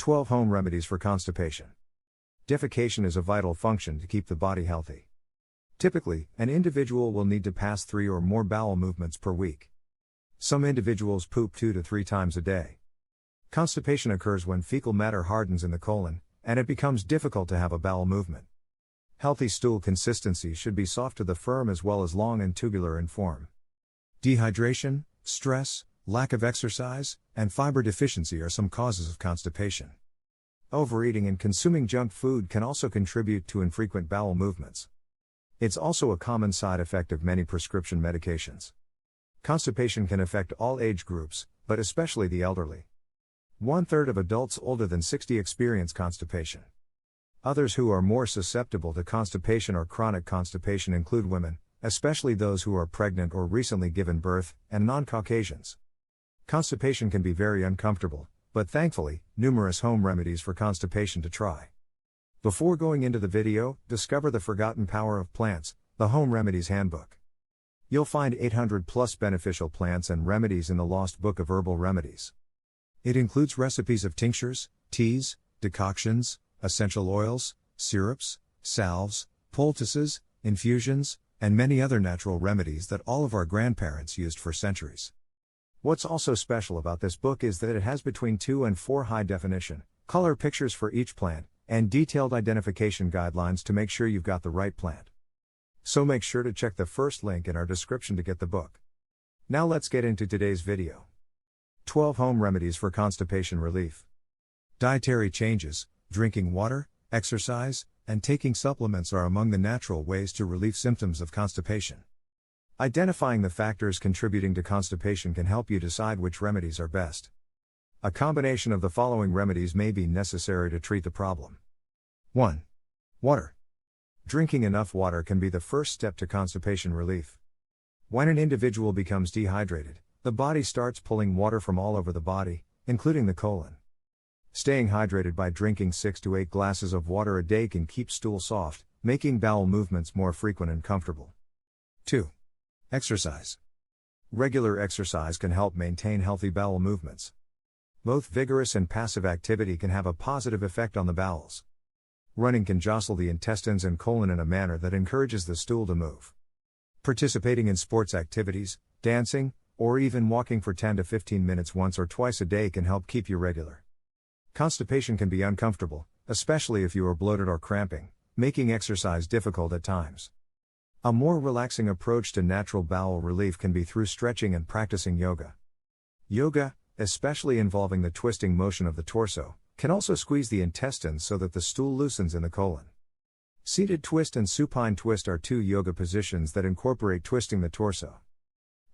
12 Home Remedies for Constipation. Defecation is a vital function to keep the body healthy. Typically, an individual will need to pass 3 or more bowel movements per week. Some individuals poop 2 to 3 times a day. Constipation occurs when fecal matter hardens in the colon, and it becomes difficult to have a bowel movement. Healthy stool consistency should be soft to the firm as well as long and tubular in form. Dehydration, stress, lack of exercise, and fiber deficiency are some causes of constipation. Overeating and consuming junk food can also contribute to infrequent bowel movements. It's also a common side effect of many prescription medications. Constipation can affect all age groups, but especially the elderly. 1/3 of adults older than 60 experience constipation. Others who are more susceptible to constipation or chronic constipation include women, especially those who are pregnant or recently given birth, and non-Caucasians. Constipation can be very uncomfortable, but thankfully, numerous home remedies for constipation to try. Before going into the video, discover the forgotten power of plants, the Home Remedies Handbook. You'll find 800+ beneficial plants and remedies in the lost book of herbal remedies. It includes recipes of tinctures, teas, decoctions, essential oils, syrups, salves, poultices, infusions, and many other natural remedies that all of our grandparents used for centuries. What's also special about this book is that it has between 2 and 4 high-definition, color pictures for each plant, and detailed identification guidelines to make sure you've got the right plant. So make sure to check the first link in our description to get the book. Now let's get into today's video. 12 Home Remedies for Constipation Relief. Dietary changes, drinking water, exercise, and taking supplements are among the natural ways to relieve symptoms of constipation. Identifying the factors contributing to constipation can help you decide which remedies are best. A combination of the following remedies may be necessary to treat the problem. 1. Water. Drinking enough water can be the first step to constipation relief. When an individual becomes dehydrated, the body starts pulling water from all over the body, including the colon. Staying hydrated by drinking 6 to 8 glasses of water a day can keep stool soft, making bowel movements more frequent and comfortable. 2. Exercise. Regular exercise can help maintain healthy bowel movements. Both vigorous and passive activity can have a positive effect on the bowels. Running can jostle the intestines and colon in a manner that encourages the stool to move. Participating in sports activities, dancing, or even walking for 10 to 15 minutes once or twice a day can help keep you regular. Constipation can be uncomfortable, especially if you are bloated or cramping, making exercise difficult at times. A more relaxing approach to natural bowel relief can be through stretching and practicing yoga. Yoga, especially involving the twisting motion of the torso, can also squeeze the intestines so that the stool loosens in the colon. Seated twist and supine twist are 2 yoga positions that incorporate twisting the torso.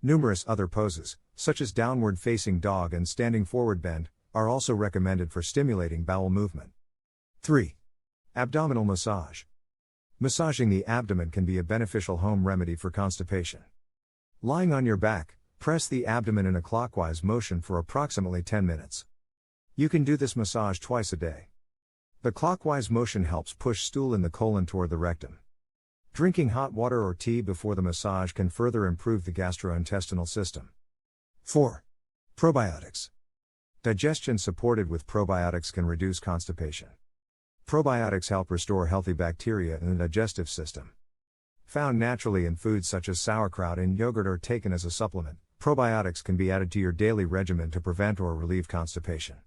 Numerous other poses, such as downward facing dog and standing forward bend, are also recommended for stimulating bowel movement. 3. Abdominal massage. Massaging the abdomen can be a beneficial home remedy for constipation. Lying on your back, press the abdomen in a clockwise motion for approximately 10 minutes. You can do this massage twice a day. The clockwise motion helps push stool in the colon toward the rectum. Drinking hot water or tea before the massage can further improve the gastrointestinal system. 4. Probiotics. Digestion supported with probiotics can reduce constipation. Probiotics help restore healthy bacteria in the digestive system. Found naturally in foods such as sauerkraut and yogurt or taken as a supplement, probiotics can be added to your daily regimen to prevent or relieve constipation.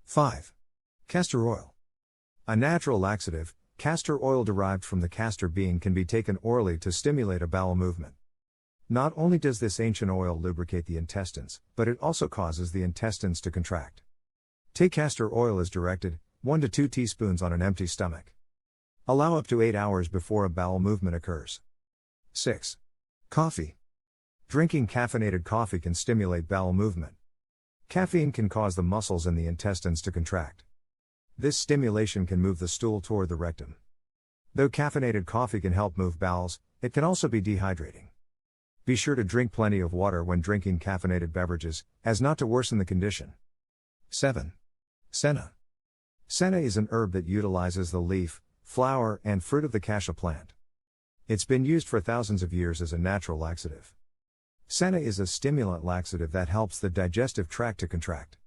5. Castor oil. A natural laxative, castor oil derived from the castor bean can be taken orally to stimulate a bowel movement. Not only does this ancient oil lubricate the intestines, but it also causes the intestines to contract. Take castor oil as directed, 1 to 2 teaspoons on an empty stomach. Allow up to 8 hours before a bowel movement occurs. 6. Coffee. Drinking caffeinated coffee can stimulate bowel movement. Caffeine can cause the muscles in the intestines to contract. This stimulation can move the stool toward the rectum. Though caffeinated coffee can help move bowels, it can also be dehydrating. Be sure to drink plenty of water when drinking caffeinated beverages, as not to worsen the condition. 7. Senna. Senna is an herb that utilizes the leaf, flower, and fruit of the cassia plant. It's been used for thousands of years as a natural laxative. Senna is a stimulant laxative that helps the digestive tract to contract.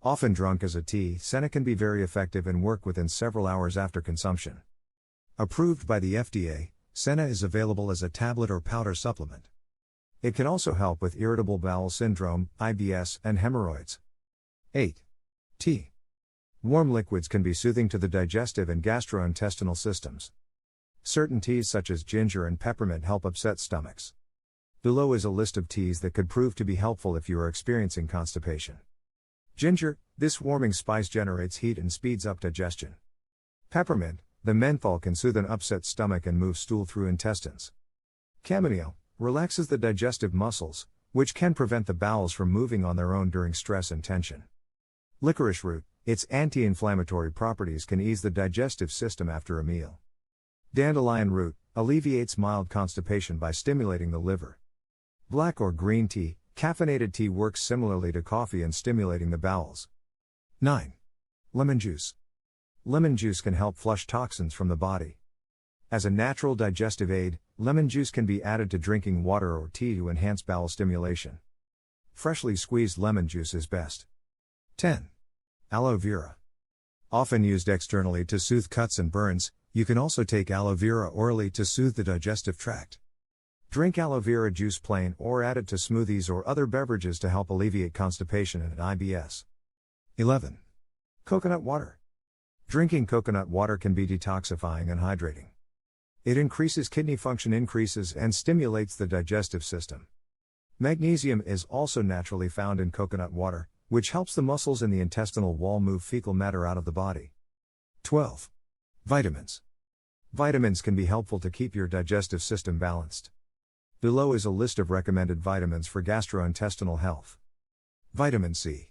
Often drunk as a tea, senna can be very effective and work within several hours after consumption. Approved by the FDA, senna is available as a tablet or powder supplement. It can also help with irritable bowel syndrome, IBS, and hemorrhoids. 8. Tea. Warm liquids can be soothing to the digestive and gastrointestinal systems. Certain teas such as ginger and peppermint help upset stomachs. Below is a list of teas that could prove to be helpful if you are experiencing constipation. Ginger, this warming spice generates heat and speeds up digestion. Peppermint, the menthol can soothe an upset stomach and move stool through intestines. Chamomile, relaxes the digestive muscles, which can prevent the bowels from moving on their own during stress and tension. Licorice root, its anti-inflammatory properties can ease the digestive system after a meal. Dandelion root, alleviates mild constipation by stimulating the liver. Black or green tea, caffeinated tea works similarly to coffee in stimulating the bowels. 9. Lemon juice. Lemon juice can help flush toxins from the body. As a natural digestive aid, lemon juice can be added to drinking water or tea to enhance bowel stimulation. Freshly squeezed lemon juice is best. 10. Aloe vera. Often used externally to soothe cuts and burns, you can also take aloe vera orally to soothe the digestive tract. Drink aloe vera juice plain or add it to smoothies or other beverages to help alleviate constipation and IBS. 11. Coconut water. Drinking coconut water can be detoxifying and hydrating. It increases kidney function, increases and stimulates the digestive system. Magnesium is also naturally found in coconut water, which helps the muscles in the intestinal wall move fecal matter out of the body. 12. Vitamins. Vitamins can be helpful to keep your digestive system balanced. Below is a list of recommended vitamins for gastrointestinal health. Vitamin C.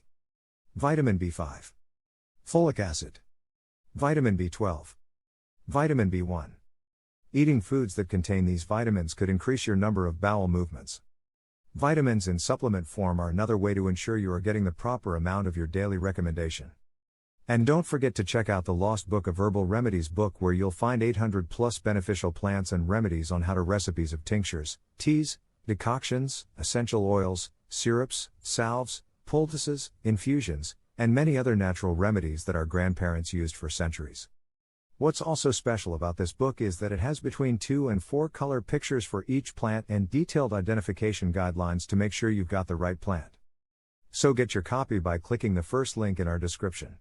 Vitamin B5. Folic acid. Vitamin B12. Vitamin B1. Eating foods that contain these vitamins could increase your number of bowel movements. Vitamins in supplement form are another way to ensure you are getting the proper amount of your daily recommendation. And don't forget to check out the Lost Book of Herbal Remedies book, where you'll find 800 plus beneficial plants and remedies on how to recipes of tinctures, teas, decoctions, essential oils, syrups, salves, poultices, infusions, and many other natural remedies that our grandparents used for centuries. What's also special about this book is that it has between 2 and 4 color pictures for each plant and detailed identification guidelines to make sure you've got the right plant. So get your copy by clicking the first link in our description.